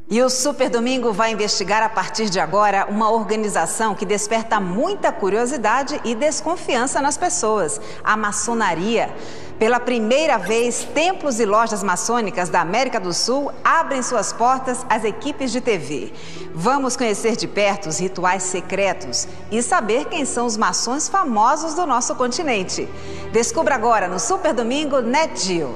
E o Super Domingo vai investigar a partir de agora uma organização que desperta muita curiosidade e desconfiança nas pessoas: a maçonaria. Pela primeira vez, templos e lojas maçônicas da América do Sul abrem suas portas às equipes de TV. Vamos conhecer de perto os rituais secretos e saber quem são os maçons famosos do nosso continente. Descubra agora no Super Domingo Nat Geo.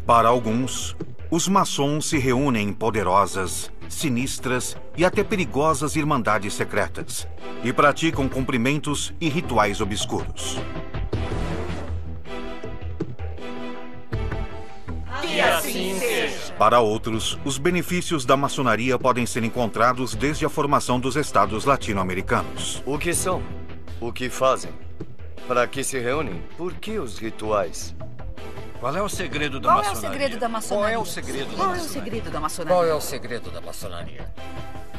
Para alguns, os maçons se reúnem em poderosas, sinistras e até perigosas irmandades secretas e praticam cumprimentos e rituais obscuros. Que assim seja. Para outros, os benefícios da maçonaria podem ser encontrados desde a formação dos estados latino-americanos. O que são? O que fazem? Para que se reúnem? Por que os rituais? Qual é o segredo da maçonaria? Qual é o segredo da maçonaria? Qual é o segredo da Qual é o maçonaria? segredo da maçonaria? Qual é o segredo da maçonaria?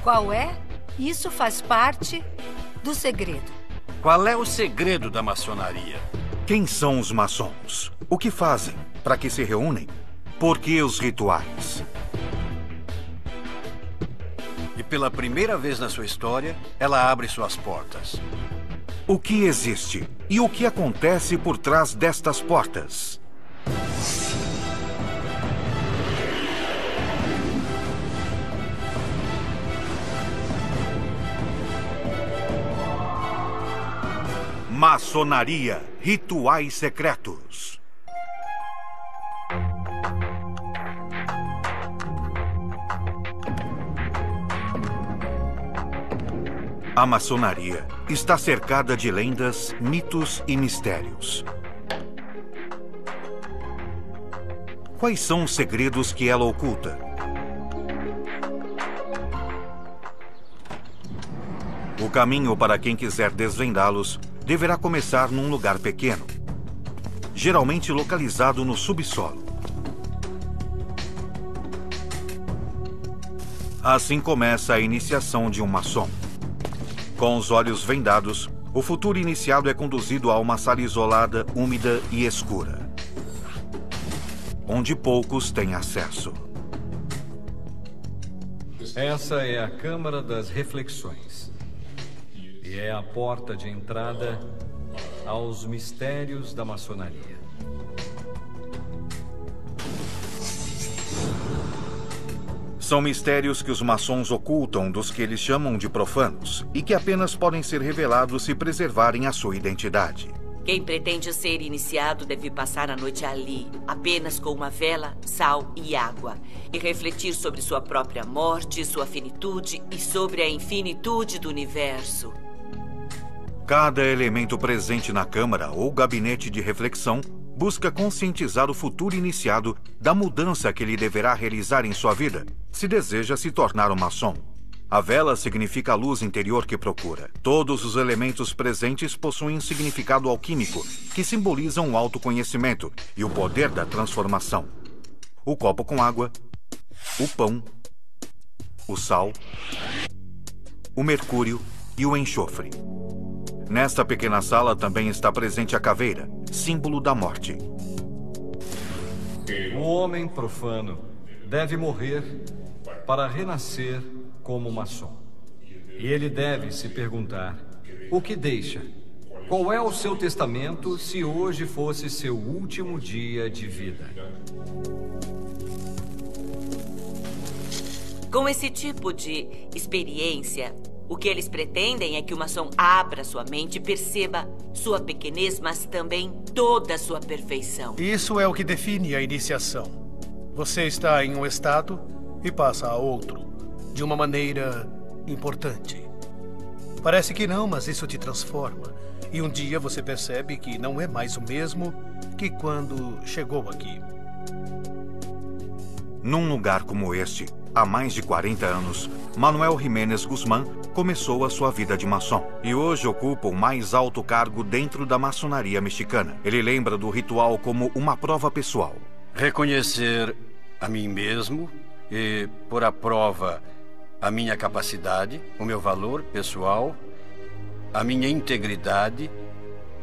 Qual é? Isso faz parte do segredo. Qual é o segredo da maçonaria? Quem são os maçons? O que fazem? Para que se reúnem? Por que os rituais? E pela primeira vez na sua história, ela abre suas portas. O que existe? E o que acontece por trás destas portas? Maçonaria, rituais secretos. A maçonaria está cercada de lendas, mitos e mistérios. Quais são os segredos que ela oculta? O caminho para quem quiser desvendá-los deverá começar num lugar pequeno, geralmente localizado no subsolo. Assim começa a iniciação de um maçom. Com os olhos vendados, o futuro iniciado é conduzido a uma sala isolada, úmida e escura, onde poucos têm acesso. Essa é a Câmara das Reflexões. E é a porta de entrada aos mistérios da maçonaria. São mistérios que os maçons ocultam dos que eles chamam de profanos e que apenas podem ser revelados se preservarem a sua identidade. Quem pretende ser iniciado deve passar a noite ali, apenas com uma vela, sal e água, e refletir sobre sua própria morte, sua finitude e sobre a infinitude do universo. Cada elemento presente na câmara ou gabinete de reflexão busca conscientizar o futuro iniciado da mudança que ele deverá realizar em sua vida, se deseja se tornar um maçom. A vela significa a luz interior que procura. Todos os elementos presentes possuem um significado alquímico, que simbolizam o autoconhecimento e o poder da transformação. O copo com água, o pão, o sal, o mercúrio e o enxofre. Nesta pequena sala também está presente a caveira, símbolo da morte. O homem profano deve morrer para renascer como maçom. E ele deve se perguntar: o que deixa? Qual é o seu testamento se hoje fosse seu último dia de vida? Com esse tipo de experiência, o que eles pretendem é que o maçom abra sua mente e perceba sua pequenez, mas também toda a sua perfeição. Isso é o que define a iniciação. Você está em um estado e passa a outro, de uma maneira importante. Parece que não, mas isso te transforma. E um dia você percebe que não é mais o mesmo que quando chegou aqui. Num lugar como este, há mais de 40 anos, Manuel Jiménez Guzmán começou a sua vida de maçom e hoje ocupa o mais alto cargo dentro da maçonaria mexicana. Ele lembra do ritual como uma prova pessoal. Reconhecer a mim mesmo e pôr à prova a minha capacidade, o meu valor pessoal, a minha integridade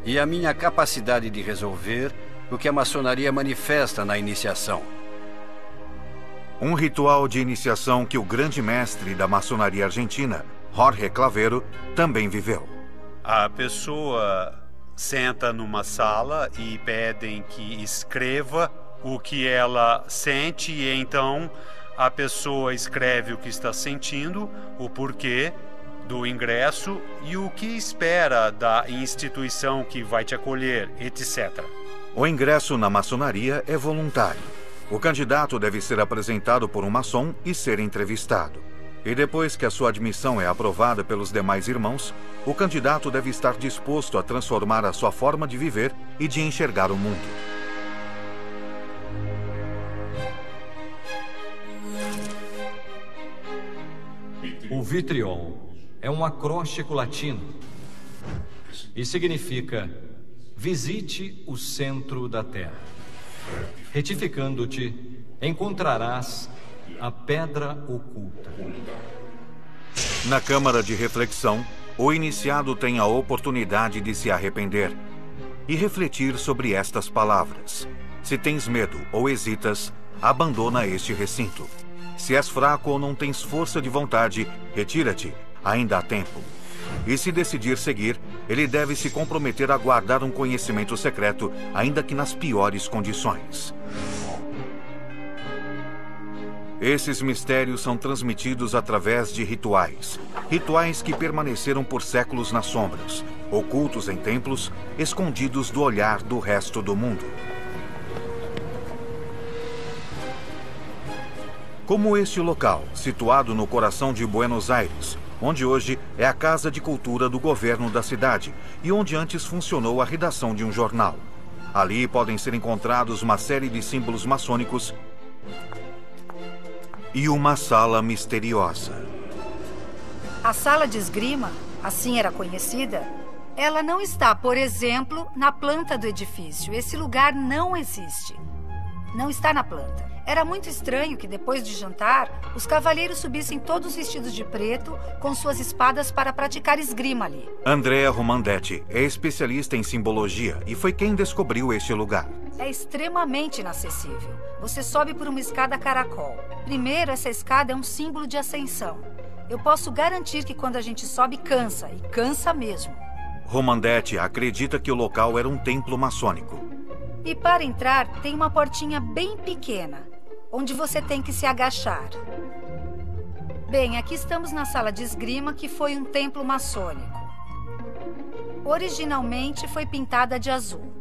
e a minha capacidade de resolver o que a maçonaria manifesta na iniciação. Um ritual de iniciação que o grande mestre da maçonaria argentina, Jorge Clavero, também viveu. A pessoa senta numa sala e pedem que escreva o que ela sente, e então a pessoa escreve o que está sentindo, o porquê do ingresso e o que espera da instituição que vai te acolher, etc. O ingresso na maçonaria é voluntário. O candidato deve ser apresentado por um maçom e ser entrevistado. E depois que a sua admissão é aprovada pelos demais irmãos, o candidato deve estar disposto a transformar a sua forma de viver e de enxergar o mundo. O vitriol é um acróstico latino e significa: visite o centro da terra. Retificando-te, encontrarás a pedra oculta. Na câmara de reflexão, o iniciado tem a oportunidade de se arrepender e refletir sobre estas palavras. Se tens medo ou hesitas, abandona este recinto. Se és fraco ou não tens força de vontade, retira-te, ainda há tempo. E se decidir seguir, ele deve se comprometer a guardar um conhecimento secreto, ainda que nas piores condições. Esses mistérios são transmitidos através de rituais. Rituais que permaneceram por séculos nas sombras, ocultos em templos, escondidos do olhar do resto do mundo. Como este local, situado no coração de Buenos Aires, onde hoje é a Casa de Cultura do governo da cidade e onde antes funcionou a redação de um jornal. Ali podem ser encontrados uma série de símbolos maçônicos e uma sala misteriosa. A sala de esgrima, assim era conhecida, ela não está, por exemplo, na planta do edifício. Esse lugar não existe. Não está na planta. Era muito estranho que, depois de jantar, os cavalheiros subissem todos vestidos de preto, com suas espadas para praticar esgrima ali. Andrea Romandetti é especialista em simbologia e foi quem descobriu este lugar. É extremamente inacessível. Você sobe por uma escada caracol. Primeiro, essa escada é um símbolo de ascensão. Eu posso garantir que quando a gente sobe, cansa, e cansa mesmo. Romandetti acredita que o local era um templo maçônico. E para entrar, tem uma portinha bem pequena, onde você tem que se agachar. Bem, aqui estamos na sala de esgrima, que foi um templo maçônico. Originalmente foi pintada de azul.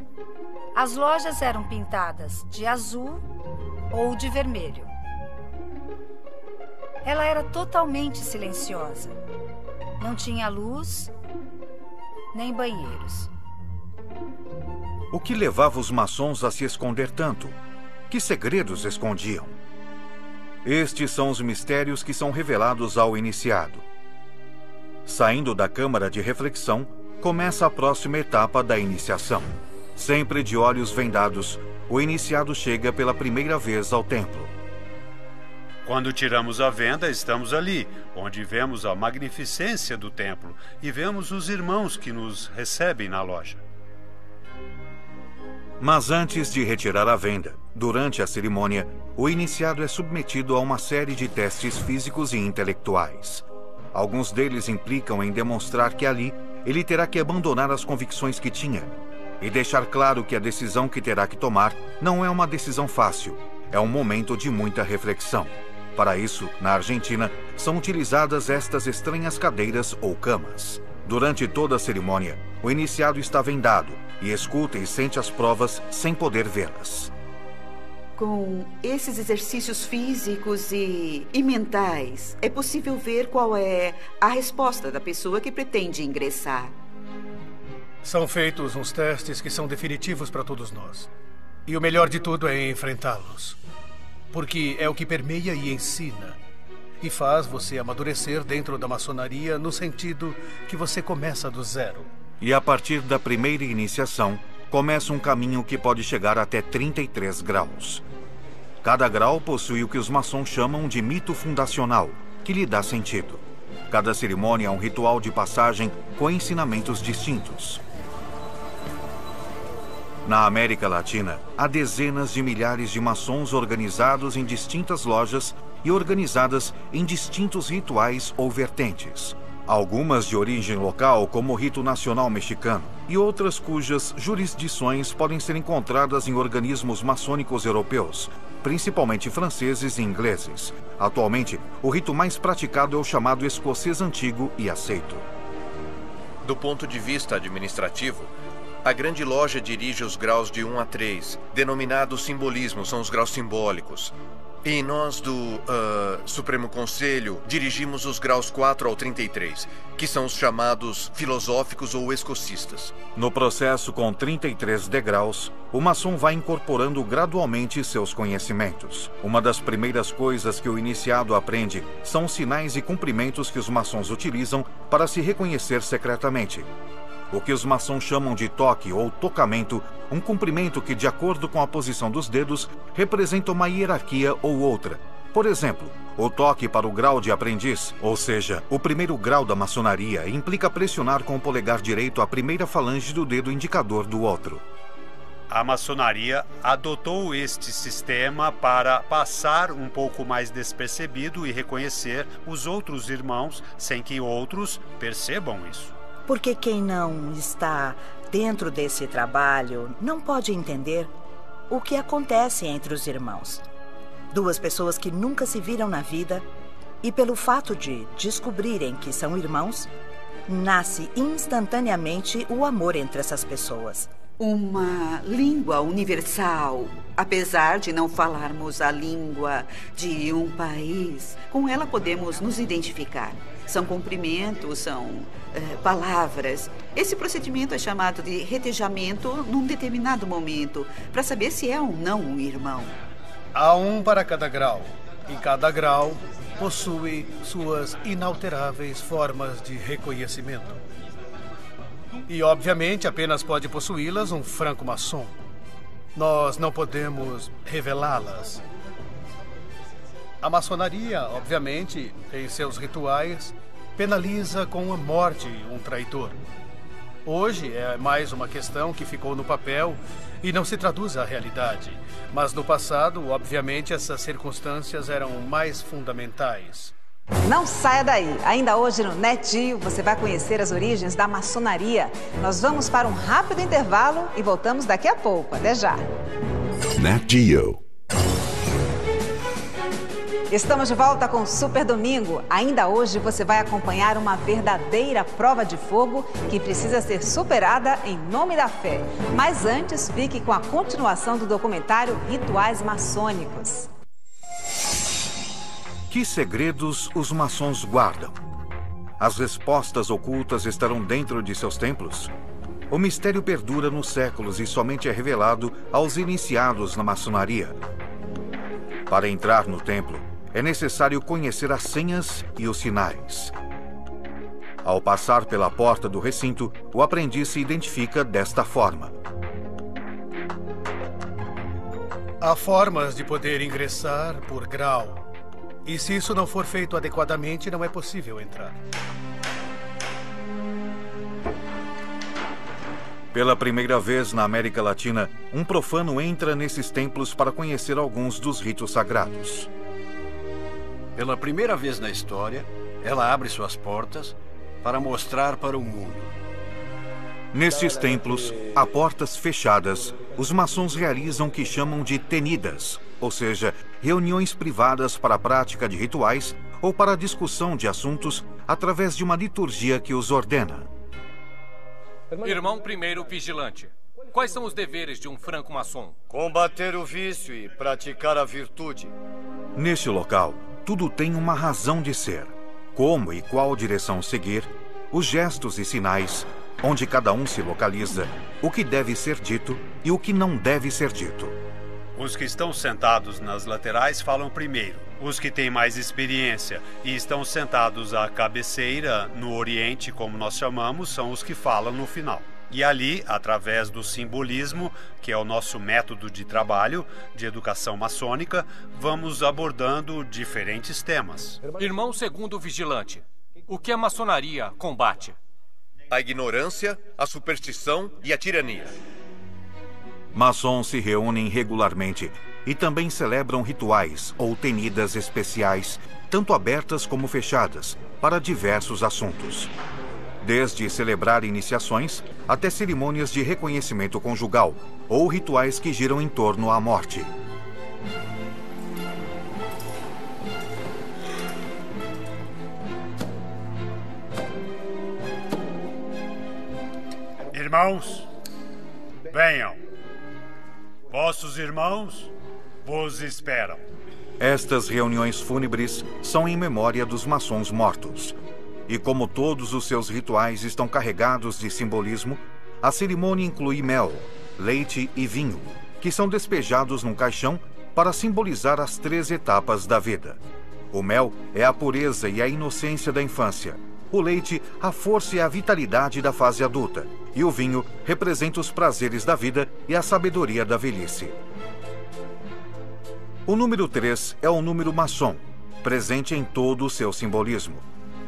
As lojas eram pintadas de azul ou de vermelho. Ela era totalmente silenciosa. Não tinha luz, nem banheiros. O que levava os maçons a se esconder tanto? Que segredos escondiam? Estes são os mistérios que são revelados ao iniciado. Saindo da câmara de reflexão, começa a próxima etapa da iniciação. Sempre de olhos vendados, o iniciado chega pela primeira vez ao templo. Quando tiramos a venda, estamos ali, onde vemos a magnificência do templo e vemos os irmãos que nos recebem na loja. Mas antes de retirar a venda, durante a cerimônia, o iniciado é submetido a uma série de testes físicos e intelectuais. Alguns deles implicam em demonstrar que ali ele terá que abandonar as convicções que tinha e deixar claro que a decisão que terá que tomar não é uma decisão fácil, é um momento de muita reflexão. Para isso, na Argentina, são utilizadas estas estranhas cadeiras ou camas. Durante toda a cerimônia, o iniciado está vendado e escuta e sente as provas sem poder vê-las. Com esses exercícios físicos e mentais, é possível ver qual é a resposta da pessoa que pretende ingressar. São feitos uns testes que são definitivos para todos nós. E o melhor de tudo é enfrentá-los. Porque é o que permeia e ensina. E faz você amadurecer dentro da maçonaria no sentido que você começa do zero. E a partir da primeira iniciação, começa um caminho que pode chegar até 33 graus. Cada grau possui o que os maçons chamam de mito fundacional, que lhe dá sentido. Cada cerimônia é um ritual de passagem com ensinamentos distintos. Na América Latina, há dezenas de milhares de maçons organizados em distintas lojas e organizadas em distintos rituais ou vertentes. Algumas de origem local, como o rito nacional mexicano, e outras cujas jurisdições podem ser encontradas em organismos maçônicos europeus, principalmente franceses e ingleses. Atualmente, o rito mais praticado é o chamado escocês antigo e aceito. Do ponto de vista administrativo, a grande loja dirige os graus de 1 a 3, denominados simbolismos, são os graus simbólicos. E nós do Supremo Conselho dirigimos os graus 4 ao 33, que são os chamados filosóficos ou escocistas. No processo com 33 degraus, o maçom vai incorporando gradualmente seus conhecimentos. Uma das primeiras coisas que o iniciado aprende são os sinais e cumprimentos que os maçons utilizam para se reconhecer secretamente. O que os maçons chamam de toque ou tocamento, um cumprimento que, de acordo com a posição dos dedos, representa uma hierarquia ou outra. Por exemplo, o toque para o grau de aprendiz, ou seja, o primeiro grau da maçonaria, implica pressionar com o polegar direito a primeira falange do dedo indicador do outro. A maçonaria adotou este sistema para passar um pouco mais despercebido e reconhecer os outros irmãos sem que outros percebam isso. Porque quem não está dentro desse trabalho não pode entender o que acontece entre os irmãos. Duas pessoas que nunca se viram na vida e, pelo fato de descobrirem que são irmãos, nasce instantaneamente o amor entre essas pessoas. Uma língua universal. Apesar de não falarmos a língua de um país, com ela podemos nos identificar. São cumprimentos, são palavras. Esse procedimento é chamado de retejamento num determinado momento, para saber se é ou não um irmão. Há um para cada grau. E cada grau possui suas inalteráveis formas de reconhecimento. E, obviamente, apenas pode possuí-las um franco-maçom. Nós não podemos revelá-las. A maçonaria, obviamente, em seus rituais, penaliza com a morte um traidor. Hoje é mais uma questão que ficou no papel e não se traduz à realidade. Mas no passado, obviamente, essas circunstâncias eram mais fundamentais. Não saia daí! Ainda hoje no NetGeo você vai conhecer as origens da maçonaria. Nós vamos para um rápido intervalo e voltamos daqui a pouco. Até já! NetGeo. Estamos de volta com o Super Domingo. Ainda hoje você vai acompanhar uma verdadeira prova de fogo que precisa ser superada em nome da fé. Mas antes, fique com a continuação do documentário Rituais Maçônicos. Que segredos os maçons guardam? As respostas ocultas estarão dentro de seus templos? O mistério perdura nos séculos e somente é revelado aos iniciados na maçonaria. Para entrar no templo, é necessário conhecer as senhas e os sinais. Ao passar pela porta do recinto, o aprendiz se identifica desta forma. Há formas de poder ingressar por grau. E se isso não for feito adequadamente, não é possível entrar. Pela primeira vez na América Latina, um profano entra nesses templos para conhecer alguns dos ritos sagrados. Pela primeira vez na história, ela abre suas portas para mostrar para o mundo. Nestes templos, a portas fechadas, os maçons realizam o que chamam de tenidas, ou seja, reuniões privadas para a prática de rituais ou para a discussão de assuntos através de uma liturgia que os ordena. Irmão primeiro vigilante, quais são os deveres de um franco-maçom? Combater o vício e praticar a virtude. Neste local, tudo tem uma razão de ser. Como e qual direção seguir, os gestos e sinais, onde cada um se localiza, o que deve ser dito e o que não deve ser dito. Os que estão sentados nas laterais falam primeiro. Os que têm mais experiência e estão sentados à cabeceira, no oriente, como nós chamamos, são os que falam no final. E ali, através do simbolismo, que é o nosso método de trabalho, de educação maçônica, vamos abordando diferentes temas. Irmão segundo vigilante, o que a maçonaria combate? A ignorância, a superstição e a tirania. Maçons se reúnem regularmente e também celebram rituais ou tenidas especiais, tanto abertas como fechadas, para diversos assuntos. Desde celebrar iniciações até cerimônias de reconhecimento conjugal ou rituais que giram em torno à morte. Irmãos, venham. Vossos irmãos vos esperam. Estas reuniões fúnebres são em memória dos maçons mortos. E como todos os seus rituais estão carregados de simbolismo, a cerimônia inclui mel, leite e vinho, que são despejados num caixão para simbolizar as 3 etapas da vida. O mel é a pureza e a inocência da infância. O leite, a força e a vitalidade da fase adulta. E o vinho representa os prazeres da vida e a sabedoria da velhice. O número 3 é o número maçom, presente em todo o seu simbolismo.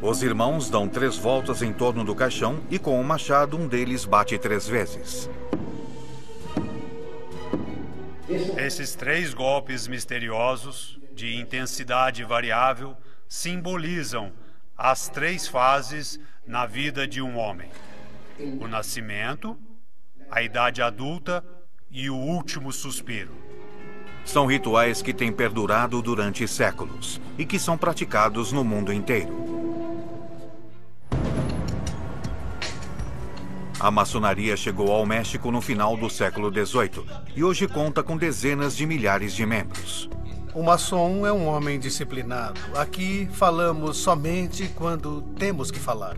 Os irmãos dão 3 voltas em torno do caixão e com o machado um deles bate 3 vezes. Esses 3 golpes misteriosos, de intensidade variável, simbolizam as 3 fases na vida de um homem: o nascimento, a idade adulta e o último suspiro. São rituais que têm perdurado durante séculos e que são praticados no mundo inteiro. A maçonaria chegou ao México no final do século XVIII e hoje conta com dezenas de milhares de membros. O maçom é um homem disciplinado. Aqui falamos somente quando temos que falar.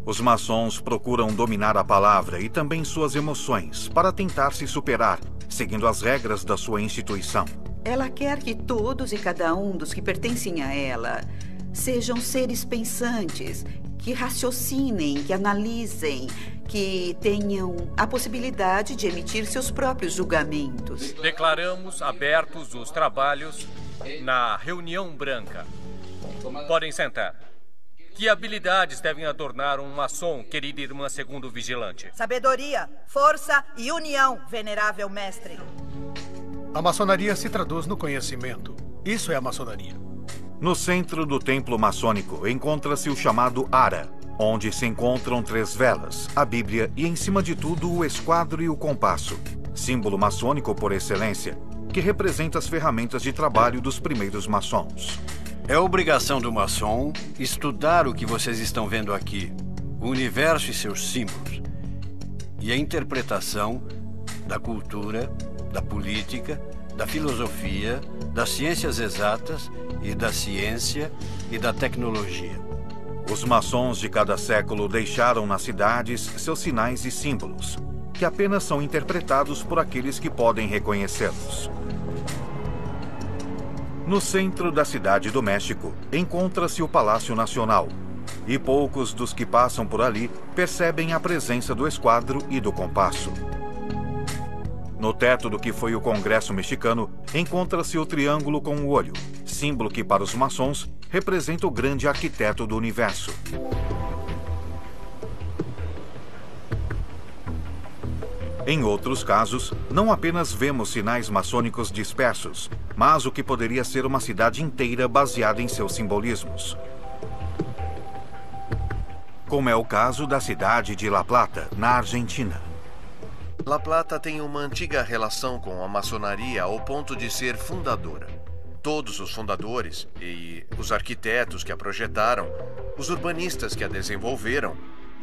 Os maçons procuram dominar a palavra e também suas emoções para tentar se superar, seguindo as regras da sua instituição. Ela quer que todos e cada um dos que pertencem a ela sejam seres pensantes, que raciocinem, que analisem, que tenham a possibilidade de emitir seus próprios julgamentos. Declaramos abertos os trabalhos na reunião branca. Podem sentar. Que habilidades devem adornar um maçom, querida irmã segundo vigilante? Sabedoria, força e união, venerável mestre. A maçonaria se traduz no conhecimento. Isso é a maçonaria. No centro do templo maçônico encontra-se o chamado Ara, onde se encontram 3 velas, a Bíblia e, em cima de tudo, o esquadro e o compasso, símbolo maçônico por excelência, que representa as ferramentas de trabalho dos primeiros maçons. É obrigação do maçom estudar o que vocês estão vendo aqui, o universo e seus símbolos, e a interpretação da cultura, da política, da filosofia, das ciências exatas e da ciência e da tecnologia. Os maçons de cada século deixaram nas cidades seus sinais e símbolos, que apenas são interpretados por aqueles que podem reconhecê-los. No centro da cidade do México, encontra-se o Palácio Nacional, e poucos dos que passam por ali percebem a presença do esquadro e do compasso. No teto do que foi o Congresso mexicano, encontra-se o triângulo com o olho, símbolo que para os maçons representa o grande arquiteto do universo. Em outros casos, não apenas vemos sinais maçônicos dispersos, mas o que poderia ser uma cidade inteira baseada em seus simbolismos. Como é o caso da cidade de La Plata, na Argentina. La Plata tem uma antiga relação com a maçonaria ao ponto de ser fundadora. Todos os fundadores e os arquitetos que a projetaram, os urbanistas que a desenvolveram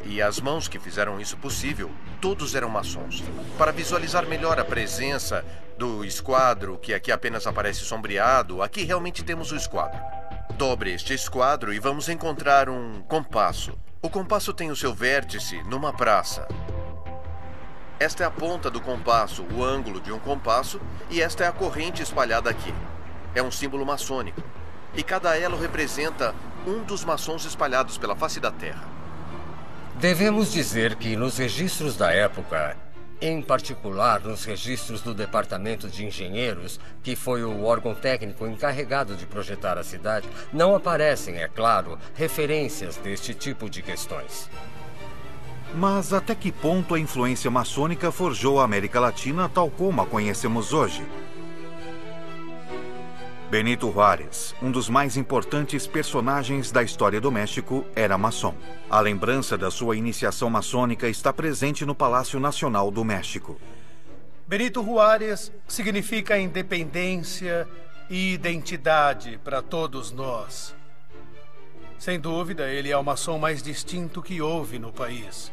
e as mãos que fizeram isso possível, todos eram maçons. Para visualizar melhor a presença do esquadro, que aqui apenas aparece sombreado, aqui realmente temos o esquadro. Dobre este esquadro e vamos encontrar um compasso. O compasso tem o seu vértice numa praça. Esta é a ponta do compasso, o ângulo de um compasso, e esta é a corrente espalhada aqui. É um símbolo maçônico. E cada elo representa um dos maçons espalhados pela face da Terra. Devemos dizer que nos registros da época, em particular nos registros do Departamento de Engenheiros, que foi o órgão técnico encarregado de projetar a cidade, não aparecem, é claro, referências deste tipo de questões. Mas até que ponto a influência maçônica forjou a América Latina tal como a conhecemos hoje? Benito Juárez, um dos mais importantes personagens da história do México, era maçom. A lembrança da sua iniciação maçônica está presente no Palácio Nacional do México. Benito Juárez significa independência e identidade para todos nós. Sem dúvida, ele é o maçom mais distinto que houve no país.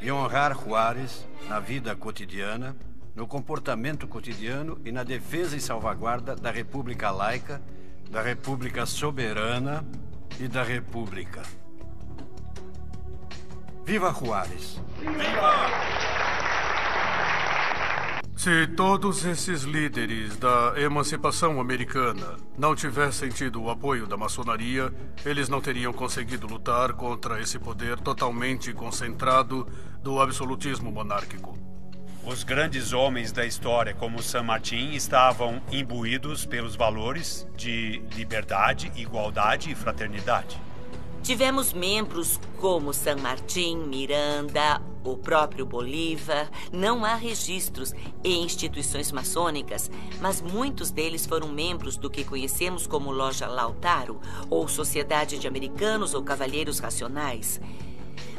E honrar Juárez na vida cotidiana, no comportamento cotidiano e na defesa e salvaguarda da República Laica, da República Soberana e da República. Viva Juárez! Viva! Se todos esses líderes da emancipação americana não tivessem tido o apoio da maçonaria, eles não teriam conseguido lutar contra esse poder totalmente concentrado do absolutismo monárquico. Os grandes homens da história, como San Martín, estavam imbuídos pelos valores de liberdade, igualdade e fraternidade. Tivemos membros como San Martín, Miranda, o próprio Bolívar. Não há registros em instituições maçônicas, mas muitos deles foram membros do que conhecemos como Loja Lautaro, ou Sociedade de Americanos ou Cavalheiros Racionais.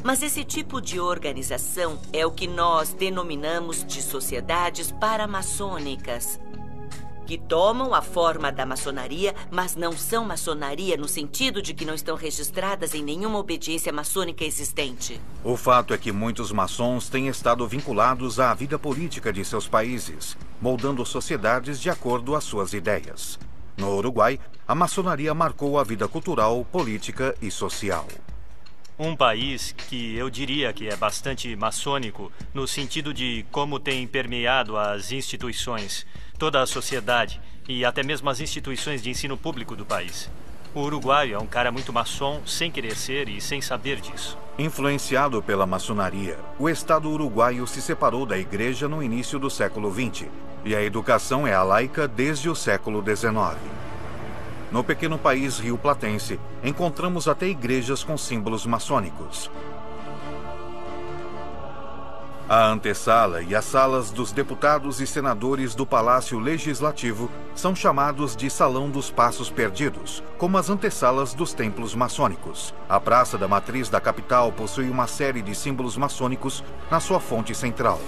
Mas esse tipo de organização é o que nós denominamos de sociedades paramaçônicas, que tomam a forma da maçonaria, mas não são maçonaria no sentido de que não estão registradas em nenhuma obediência maçônica existente. O fato é que muitos maçons têm estado vinculados à vida política de seus países, moldando sociedades de acordo às suas ideias. No Uruguai, a maçonaria marcou a vida cultural, política e social. Um país que eu diria que é bastante maçônico, no sentido de como tem permeado as instituições, toda a sociedade e até mesmo as instituições de ensino público do país. O Uruguai é um cara muito maçom, sem querer ser e sem saber disso. Influenciado pela maçonaria, o Estado uruguaio se separou da Igreja no início do século XX, e a educação é a laica desde o século XIX. No pequeno país rioplatense, encontramos até igrejas com símbolos maçônicos. A antessala e as salas dos deputados e senadores do Palácio Legislativo são chamados de Salão dos Passos Perdidos, como as antessalas dos templos maçônicos. A Praça da Matriz da capital possui uma série de símbolos maçônicos na sua fonte central.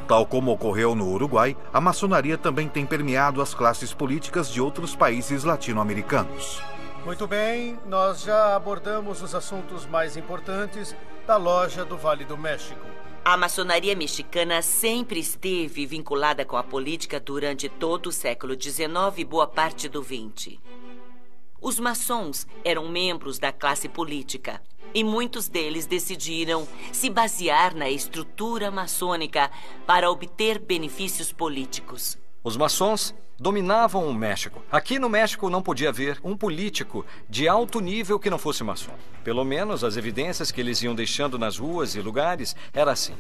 Tal como ocorreu no Uruguai, a maçonaria também tem permeado as classes políticas de outros países latino-americanos. Muito bem, nós já abordamos os assuntos mais importantes da Loja do Vale do México. A maçonaria mexicana sempre esteve vinculada com a política durante todo o século XIX e boa parte do XX. Os maçons eram membros da classe política e muitos deles decidiram se basear na estrutura maçônica para obter benefícios políticos. Os maçons dominavam o México. Aqui no México não podia haver um político de alto nível que não fosse maçom. Pelo menos as evidências que eles iam deixando nas ruas e lugares era assim.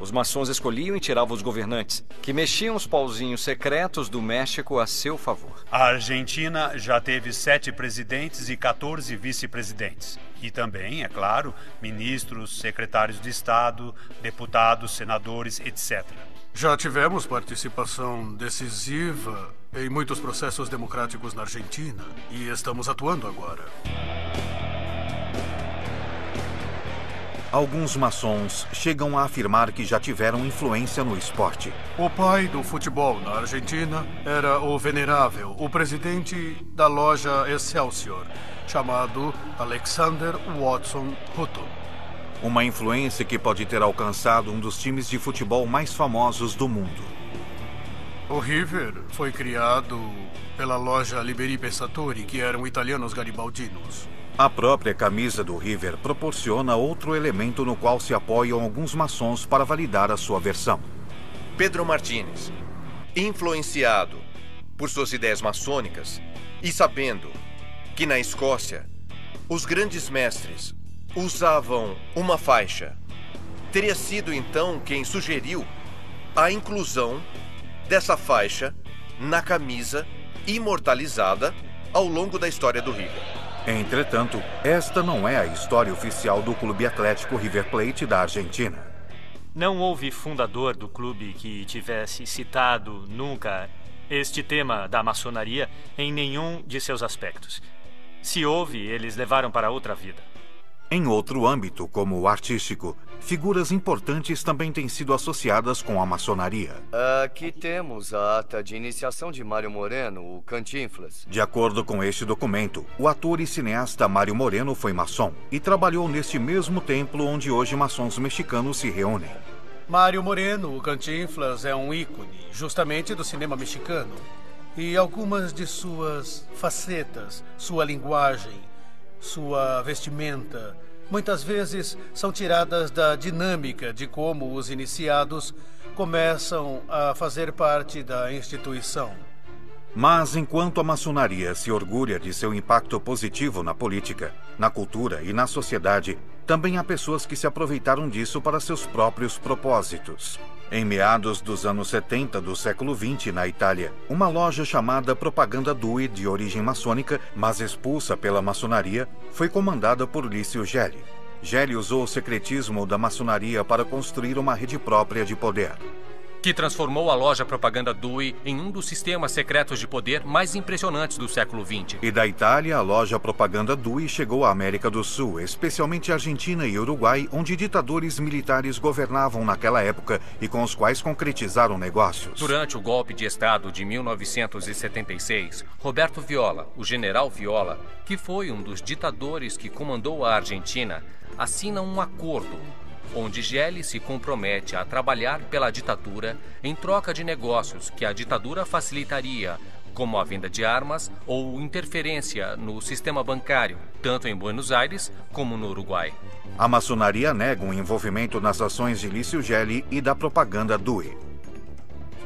Os maçons escolhiam e tiravam os governantes, que mexiam os pauzinhos secretos do México a seu favor. A Argentina já teve 7 presidentes e 14 vice-presidentes. E também, é claro, ministros, secretários de Estado, deputados, senadores, etc. Já tivemos participação decisiva em muitos processos democráticos na Argentina e estamos atuando agora. Alguns maçons chegam a afirmar que já tiveram influência no esporte. O pai do futebol na Argentina era o venerável, o presidente da loja Excelsior, chamado Alexander Watson Hutton. Uma influência que pode ter alcançado um dos times de futebol mais famosos do mundo. O River foi criado pela loja Liberi Pensatori, que eram italianos garibaldinos. A própria camisa do River proporciona outro elemento no qual se apoiam alguns maçons para validar a sua versão. Pedro Martínez, influenciado por suas ideias maçônicas e sabendo que na Escócia os grandes mestres usavam uma faixa, teria sido então quem sugeriu a inclusão dessa faixa na camisa imortalizada ao longo da história do River. Entretanto, esta não é a história oficial do Clube Atlético River Plate da Argentina. Não houve fundador do clube que tivesse citado nunca este tema da maçonaria em nenhum de seus aspectos. Se houve, eles levaram para outra vida. Em outro âmbito, como o artístico, figuras importantes também têm sido associadas com a maçonaria. Aqui temos a ata de iniciação de Mário Moreno, o Cantinflas. De acordo com este documento, o ator e cineasta Mário Moreno foi maçom e trabalhou neste mesmo templo onde hoje maçons mexicanos se reúnem. Mário Moreno, o Cantinflas, é um ícone justamente do cinema mexicano. E algumas de suas facetas, sua linguagem, sua vestimenta, muitas vezes são tiradas da dinâmica de como os iniciados começam a fazer parte da instituição. Mas enquanto a maçonaria se orgulha de seu impacto positivo na política, na cultura e na sociedade, também há pessoas que se aproveitaram disso para seus próprios propósitos. Em meados dos anos 70 do século XX, na Itália, uma loja chamada Propaganda Due, de origem maçônica, mas expulsa pela maçonaria, foi comandada por Lício Gelli. Gelli usou o secretismo da maçonaria para construir uma rede própria de poder, que transformou a loja Propaganda Due em um dos sistemas secretos de poder mais impressionantes do século XX. E da Itália, a loja Propaganda Due chegou à América do Sul, especialmente Argentina e Uruguai, onde ditadores militares governavam naquela época e com os quais concretizaram negócios. Durante o golpe de Estado de 1976, Roberto Viola, o general Viola, que foi um dos ditadores que comandou a Argentina, assina um acordo onde Gelli se compromete a trabalhar pela ditadura em troca de negócios que a ditadura facilitaria, como a venda de armas ou interferência no sistema bancário, tanto em Buenos Aires como no Uruguai. A maçonaria nega o envolvimento nas ações de Lício Gelli e da Propaganda Due.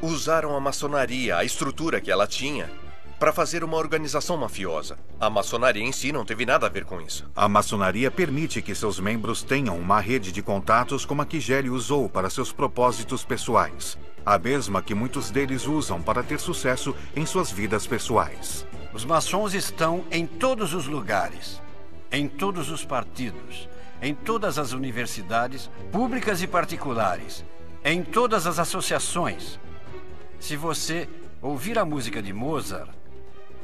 Usaram a maçonaria, a estrutura que ela tinha, para fazer uma organização mafiosa. A maçonaria em si não teve nada a ver com isso. A maçonaria permite que seus membros tenham uma rede de contatos como a que Gelli usou para seus propósitos pessoais. A mesma que muitos deles usam para ter sucesso em suas vidas pessoais. Os maçons estão em todos os lugares, em todos os partidos, em todas as universidades, públicas e particulares, em todas as associações. Se você ouvir a música de Mozart,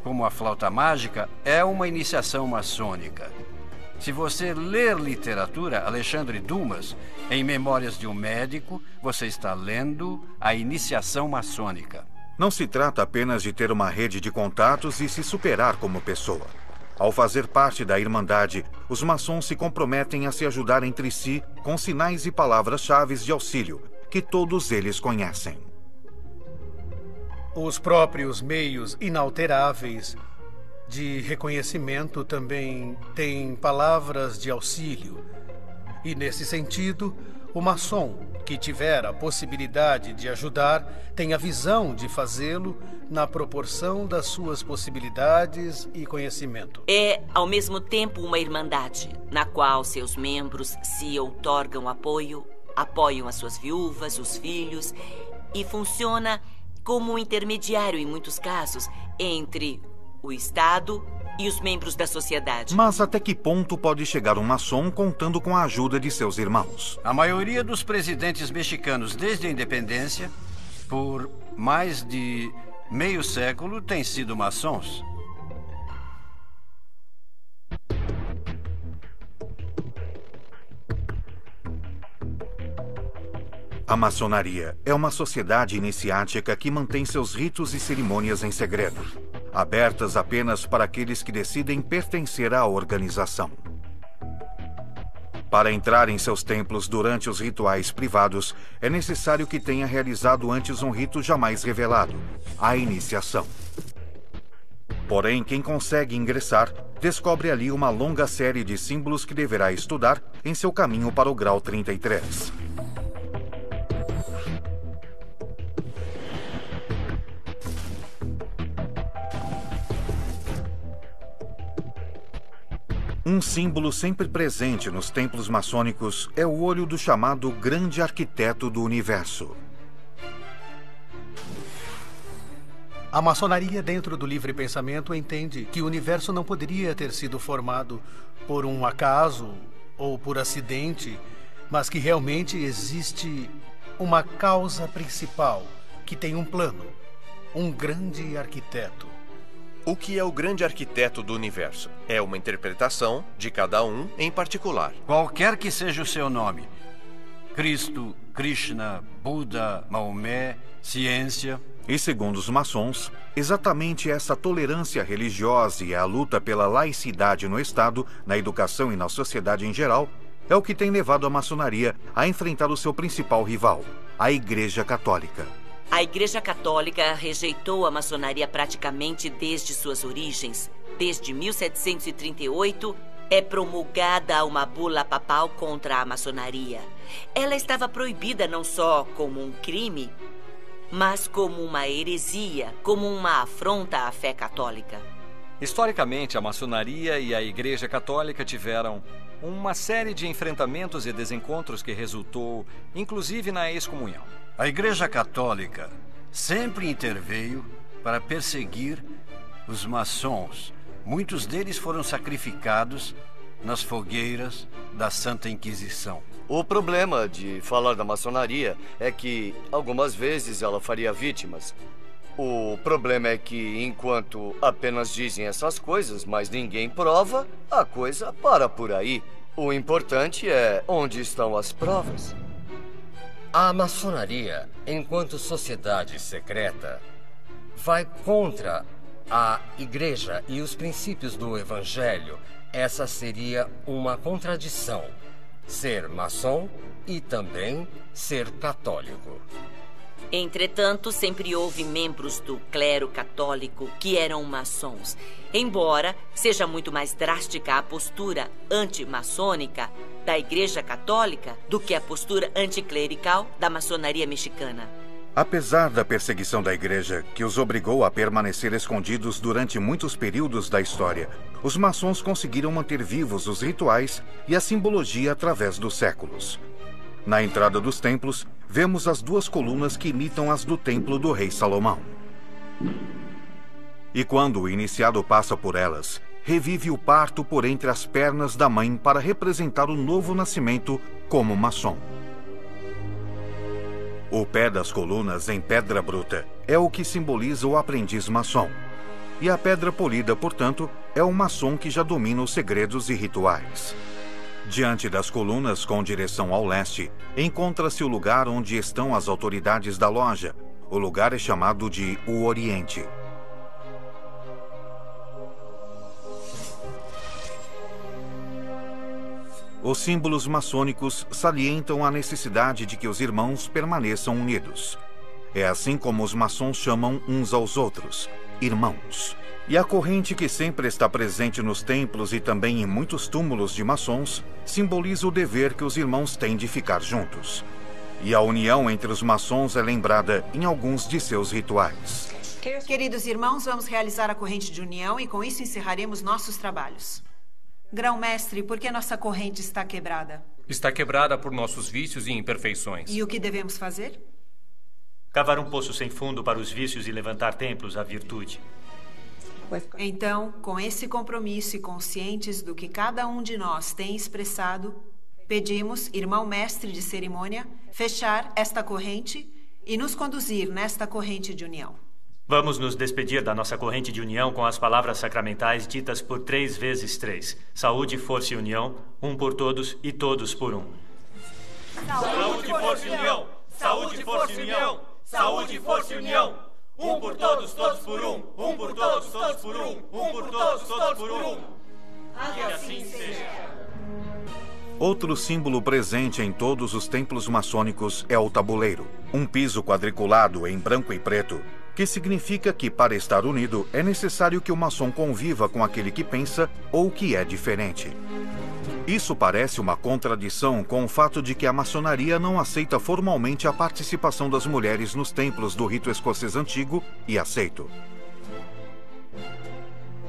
como a flauta mágica, é uma iniciação maçônica. Se você ler literatura, Alexandre Dumas, em Memórias de um Médico, você está lendo a iniciação maçônica. Não se trata apenas de ter uma rede de contatos e se superar como pessoa. Ao fazer parte da Irmandade, os maçons se comprometem a se ajudar entre si com sinais e palavras-chave de auxílio, que todos eles conhecem. Os próprios meios inalteráveis de reconhecimento também têm palavras de auxílio. E, nesse sentido, o maçom que tiver a possibilidade de ajudar tem a visão de fazê-lo na proporção das suas possibilidades e conhecimento. É, ao mesmo tempo, uma irmandade, na qual seus membros se outorgam apoio, apoiam as suas viúvas, os filhos, e funciona como um intermediário, em muitos casos, entre o Estado e os membros da sociedade. Mas até que ponto pode chegar um maçom contando com a ajuda de seus irmãos? A maioria dos presidentes mexicanos desde a independência, por mais de meio século, têm sido maçons. A maçonaria é uma sociedade iniciática que mantém seus ritos e cerimônias em segredo, abertas apenas para aqueles que decidem pertencer à organização. Para entrar em seus templos durante os rituais privados, é necessário que tenha realizado antes um rito jamais revelado, a iniciação. Porém, quem consegue ingressar, descobre ali uma longa série de símbolos que deverá estudar em seu caminho para o grau 33. Um símbolo sempre presente nos templos maçônicos é o olho do chamado Grande Arquiteto do Universo. A maçonaria, dentro do livre pensamento, entende que o universo não poderia ter sido formado por um acaso ou por acidente, mas que realmente existe uma causa principal que tem um plano, um grande arquiteto. O que é o grande arquiteto do universo? É uma interpretação de cada um em particular. Qualquer que seja o seu nome. Cristo, Krishna, Buda, Maomé, ciência. E segundo os maçons, exatamente essa tolerância religiosa e a luta pela laicidade no Estado, na educação e na sociedade em geral, é o que tem levado a maçonaria a enfrentar o seu principal rival, a Igreja Católica. A Igreja Católica rejeitou a maçonaria praticamente desde suas origens. Desde 1738, é promulgada uma bula papal contra a maçonaria. Ela estava proibida não só como um crime, mas como uma heresia, como uma afronta à fé católica. Historicamente, a maçonaria e a Igreja Católica tiveram uma série de enfrentamentos e desencontros que resultou, inclusive, na excomunhão. A Igreja Católica sempre interveio para perseguir os maçons. Muitos deles foram sacrificados nas fogueiras da Santa Inquisição. O problema de falar da maçonaria é que, algumas vezes, ela faria vítimas. O problema é que, enquanto apenas dizem essas coisas, mas ninguém prova, a coisa para por aí. O importante é onde estão as provas. A maçonaria, enquanto sociedade secreta, vai contra a Igreja e os princípios do Evangelho. Essa seria uma contradição. Ser maçom e também ser católico. Entretanto, sempre houve membros do clero católico que eram maçons. Embora seja muito mais drástica a postura antimaçônica da Igreja Católica do que a postura anticlerical da maçonaria mexicana. Apesar da perseguição da Igreja, que os obrigou a permanecer escondidos durante muitos períodos da história, os maçons conseguiram manter vivos os rituais e a simbologia através dos séculos. Na entrada dos templos, vemos as duas colunas que imitam as do templo do rei Salomão. E quando o iniciado passa por elas, revive o parto por entre as pernas da mãe para representar o novo nascimento como maçom. O pé das colunas em pedra bruta é o que simboliza o aprendiz maçom. E a pedra polida, portanto, é o maçom que já domina os segredos e rituais. Diante das colunas com direção ao leste, encontra-se o lugar onde estão as autoridades da loja. O lugar é chamado de o Oriente. Os símbolos maçônicos salientam a necessidade de que os irmãos permaneçam unidos. É assim como os maçons chamam uns aos outros, irmãos. E a corrente que sempre está presente nos templos e também em muitos túmulos de maçons simboliza o dever que os irmãos têm de ficar juntos. E a união entre os maçons é lembrada em alguns de seus rituais. Queridos irmãos, vamos realizar a corrente de união e com isso encerraremos nossos trabalhos. Grão-mestre, por que nossa corrente está quebrada? Está quebrada por nossos vícios e imperfeições. E o que devemos fazer? Cavar um poço sem fundo para os vícios e levantar templos à virtude. Então, com esse compromisso e conscientes do que cada um de nós tem expressado, pedimos, irmão mestre de cerimônia, fechar esta corrente e nos conduzir nesta corrente de união. Vamos nos despedir da nossa corrente de união com as palavras sacramentais ditas por 3 vezes 3. Saúde, força e união, um por todos e todos por um. Saúde, força e união! Saúde, força e união! Saúde, força e união! Um por todos, todos por um! Um por todos, todos por um! Um por todos, todos por um! Que assim seja! Outro símbolo presente em todos os templos maçônicos é o tabuleiro, um piso quadriculado em branco e preto, que significa que, para estar unido, é necessário que o maçom conviva com aquele que pensa ou que é diferente. Isso parece uma contradição com o fato de que a maçonaria não aceita formalmente a participação das mulheres nos templos do rito escocês antigo e aceito.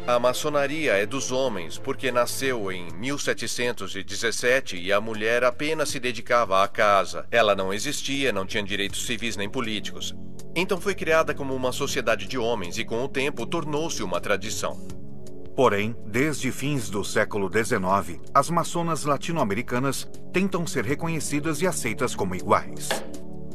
A maçonaria é dos homens porque nasceu em 1717 e a mulher apenas se dedicava à casa. Ela não existia, não tinha direitos civis nem políticos. Então foi criada como uma sociedade de homens e com o tempo tornou-se uma tradição. Porém, desde fins do século XIX, as maçonas latino-americanas tentam ser reconhecidas e aceitas como iguais.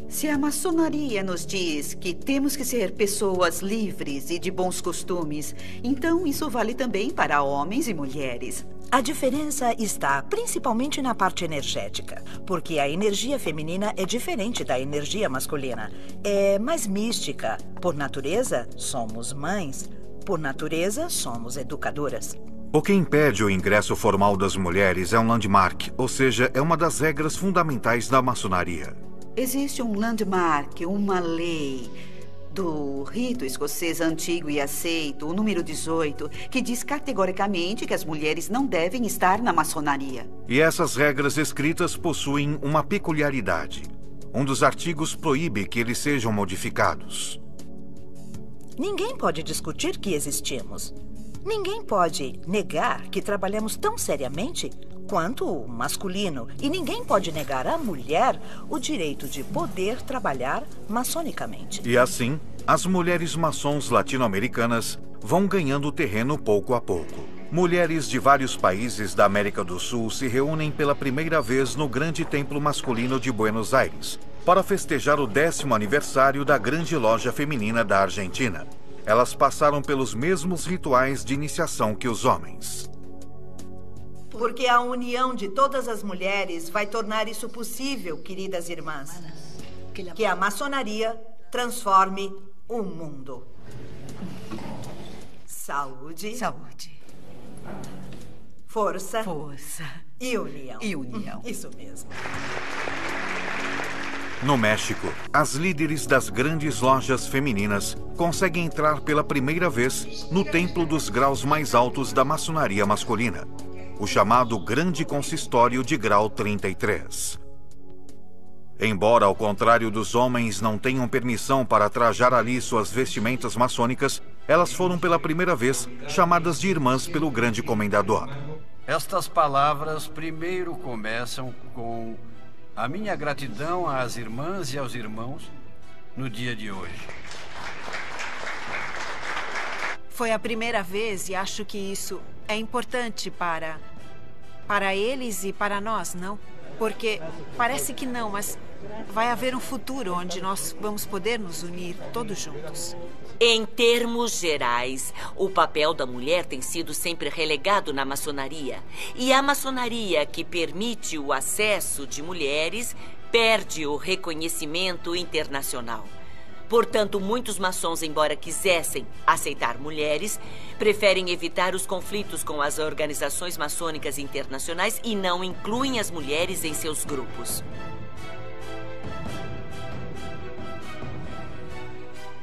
Se a maçonaria nos diz que temos que ser pessoas livres e de bons costumes, então isso vale também para homens e mulheres. A diferença está principalmente na parte energética, porque a energia feminina é diferente da energia masculina. É mais mística. Por natureza, somos mães. Por natureza, somos educadoras. O que impede o ingresso formal das mulheres é um landmark, ou seja, é uma das regras fundamentais da maçonaria. Existe um landmark, uma lei do rito escocês antigo e aceito, o número 18, que diz categoricamente que as mulheres não devem estar na maçonaria. E essas regras escritas possuem uma peculiaridade. Um dos artigos proíbe que eles sejam modificados. Ninguém pode discutir que existimos. Ninguém pode negar que trabalhamos tão seriamente quanto o masculino. E ninguém pode negar à mulher o direito de poder trabalhar maçonicamente. E assim, as mulheres maçons latino-americanas vão ganhando terreno pouco a pouco. Mulheres de vários países da América do Sul se reúnem pela primeira vez no Grande Templo Masculino de Buenos Aires para festejar o 10º aniversário da Grande Loja Feminina da Argentina. Elas passaram pelos mesmos rituais de iniciação que os homens. Porque a união de todas as mulheres vai tornar isso possível, queridas irmãs. Que a maçonaria transforme o mundo. Saúde. Saúde. Força. Força. E união. E união. Isso mesmo. No México, as líderes das grandes lojas femininas conseguem entrar pela primeira vez no templo dos graus mais altos da maçonaria masculina, o chamado Grande Consistório de Grau 33. Embora, ao contrário dos homens, não tenham permissão para trajar ali suas vestimentas maçônicas, elas foram pela primeira vez chamadas de irmãs pelo grande comendador. Estas palavras primeiro começam com a minha gratidão às irmãs e aos irmãos no dia de hoje. Foi a primeira vez e acho que isso é importante para eles e para nós, não? Porque parece que não, mas vai haver um futuro onde nós vamos poder nos unir todos juntos. Em termos gerais, o papel da mulher tem sido sempre relegado na maçonaria. E a maçonaria que permite o acesso de mulheres perde o reconhecimento internacional. Portanto, muitos maçons, embora quisessem aceitar mulheres, preferem evitar os conflitos com as organizações maçônicas internacionais e não incluem as mulheres em seus grupos.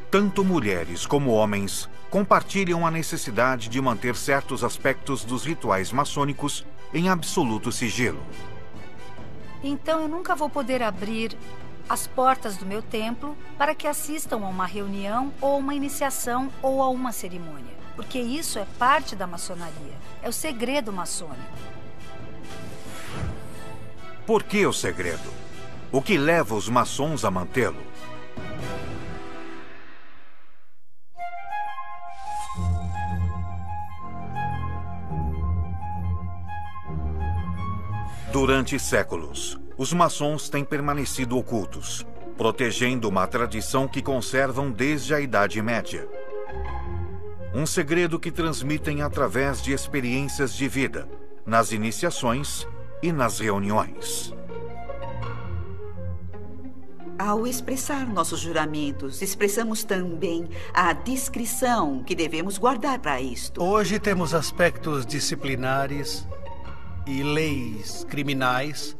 Tanto mulheres como homens compartilham a necessidade de manter certos aspectos dos rituais maçônicos em absoluto sigilo. Então eu nunca vou poder abrir as portas do meu templo para que assistam a uma reunião ou uma iniciação ou a uma cerimônia, porque isso é parte da maçonaria, é o segredo maçônico. Por que o segredo? O que leva os maçons a mantê-lo? Durante séculos, os maçons têm permanecido ocultos, protegendo uma tradição que conservam desde a Idade Média. Um segredo que transmitem através de experiências de vida, nas iniciações e nas reuniões. Ao expressar nossos juramentos, expressamos também a discrição que devemos guardar para isto. Hoje temos aspectos disciplinares e leis criminais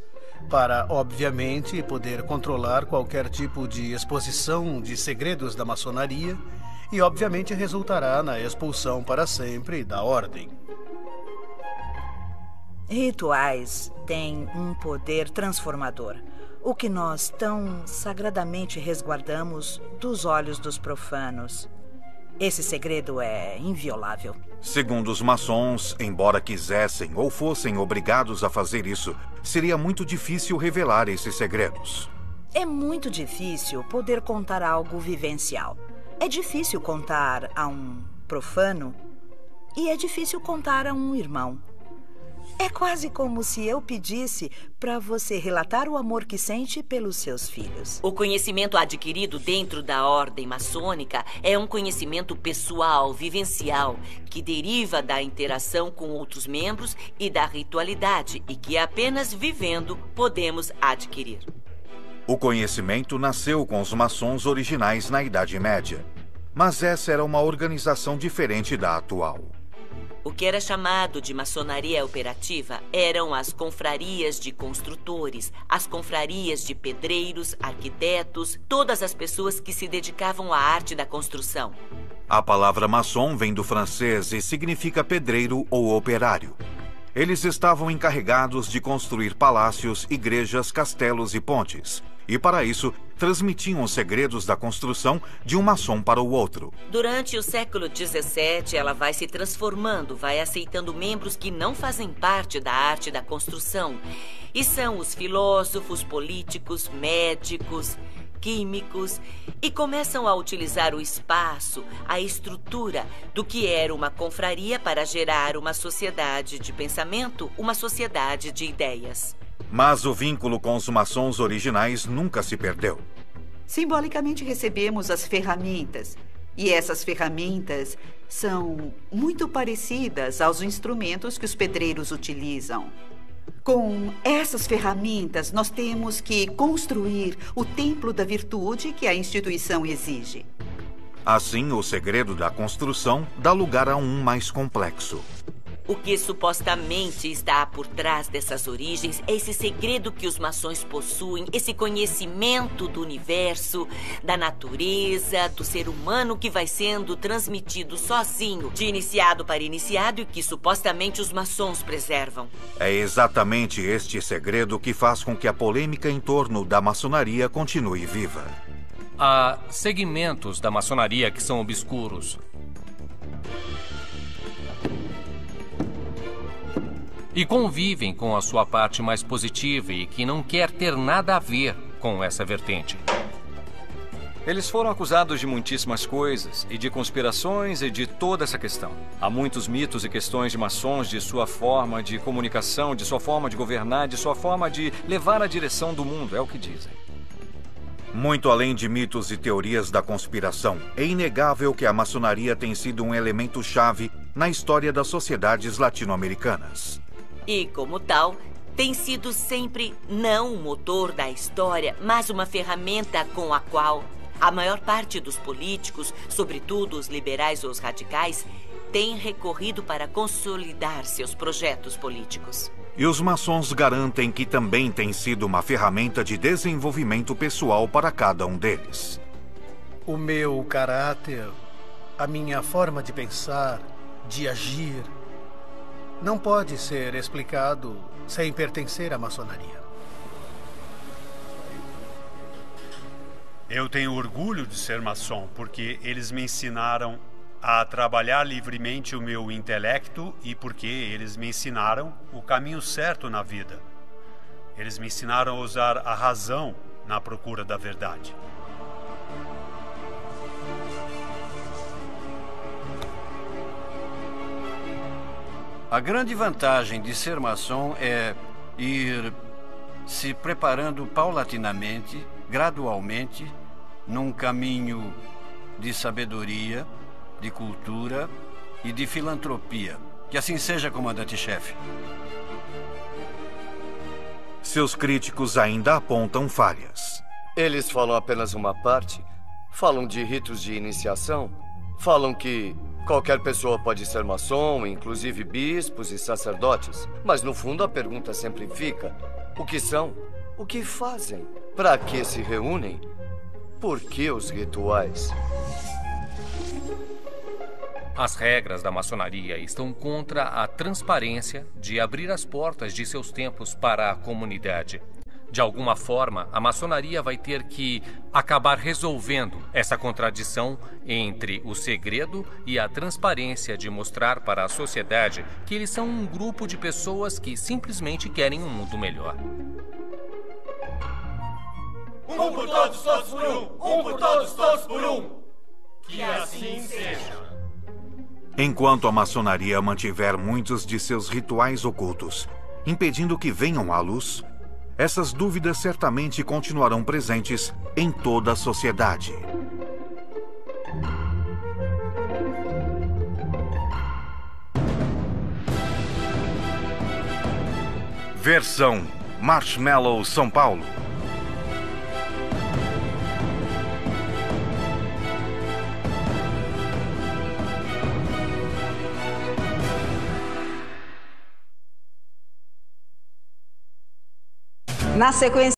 para, obviamente, poder controlar qualquer tipo de exposição de segredos da maçonaria e, obviamente, resultará na expulsão para sempre da ordem. Rituais têm um poder transformador, o que nós tão sagradamente resguardamos dos olhos dos profanos. Esse segredo é inviolável. Segundo os maçons, embora quisessem ou fossem obrigados a fazer isso, seria muito difícil revelar esses segredos. É muito difícil poder contar algo vivencial. É difícil contar a um profano e é difícil contar a um irmão. É quase como se eu pedisse para você relatar o amor que sente pelos seus filhos. O conhecimento adquirido dentro da ordem maçônica é um conhecimento pessoal, vivencial, que deriva da interação com outros membros e da ritualidade, e que apenas vivendo podemos adquirir. O conhecimento nasceu com os maçons originais na Idade Média, mas essa era uma organização diferente da atual. O que era chamado de maçonaria operativa eram as confrarias de construtores, as confrarias de pedreiros, arquitetos, todas as pessoas que se dedicavam à arte da construção. A palavra maçom vem do francês e significa pedreiro ou operário. Eles estavam encarregados de construir palácios, igrejas, castelos e pontes. E para isso, transmitiam os segredos da construção de um maçom para o outro. Durante o século XVII, ela vai se transformando, vai aceitando membros que não fazem parte da arte da construção. E são os filósofos, políticos, médicos, químicos, e começam a utilizar o espaço, a estrutura do que era uma confraria para gerar uma sociedade de pensamento, uma sociedade de ideias. Mas o vínculo com os maçons originais nunca se perdeu. Simbolicamente recebemos as ferramentas. E essas ferramentas são muito parecidas aos instrumentos que os pedreiros utilizam. Com essas ferramentas, nós temos que construir o templo da virtude que a instituição exige. Assim, o segredo da construção dá lugar a um mais complexo. O que supostamente está por trás dessas origens é esse segredo que os maçons possuem, esse conhecimento do universo, da natureza, do ser humano que vai sendo transmitido sozinho, de iniciado para iniciado e que supostamente os maçons preservam. É exatamente este segredo que faz com que a polêmica em torno da maçonaria continue viva. Há segmentos da maçonaria que são obscuros. E convivem com a sua parte mais positiva e que não quer ter nada a ver com essa vertente. Eles foram acusados de muitíssimas coisas, e de conspirações e de toda essa questão. Há muitos mitos e questões de maçons, de sua forma de comunicação, de sua forma de governar, de sua forma de levar a direção do mundo, é o que dizem. Muito além de mitos e teorias da conspiração, é inegável que a maçonaria tem sido um elemento-chave na história das sociedades latino-americanas. E, como tal, tem sido sempre não o motor da história, mas uma ferramenta com a qual a maior parte dos políticos, sobretudo os liberais ou os radicais, tem recorrido para consolidar seus projetos políticos. E os maçons garantem que também tem sido uma ferramenta de desenvolvimento pessoal para cada um deles. O meu caráter, a minha forma de pensar, de agir, não pode ser explicado sem pertencer à maçonaria. Eu tenho orgulho de ser maçom porque eles me ensinaram a trabalhar livremente o meu intelecto e porque eles me ensinaram o caminho certo na vida. Eles me ensinaram a usar a razão na procura da verdade. A grande vantagem de ser maçom é ir se preparando paulatinamente, gradualmente, num caminho de sabedoria, de cultura e de filantropia. Que assim seja, comandante-chefe. Seus críticos ainda apontam falhas. Eles falam apenas uma parte. Falam de ritos de iniciação. Falam que qualquer pessoa pode ser maçom, inclusive bispos e sacerdotes. Mas, no fundo, a pergunta sempre fica: o que são? O que fazem? Para que se reúnem? Por que os rituais? As regras da maçonaria estão contra a transparência de abrir as portas de seus templos para a comunidade. De alguma forma, a maçonaria vai ter que acabar resolvendo essa contradição entre o segredo e a transparência de mostrar para a sociedade que eles são um grupo de pessoas que simplesmente querem um mundo melhor. Um por todos, todos por um. Um por todos, todos por um. Que assim seja. Enquanto a maçonaria mantiver muitos de seus rituais ocultos, impedindo que venham à luz, essas dúvidas certamente continuarão presentes em toda a sociedade. Versão Marshmallow São Paulo. Na sequência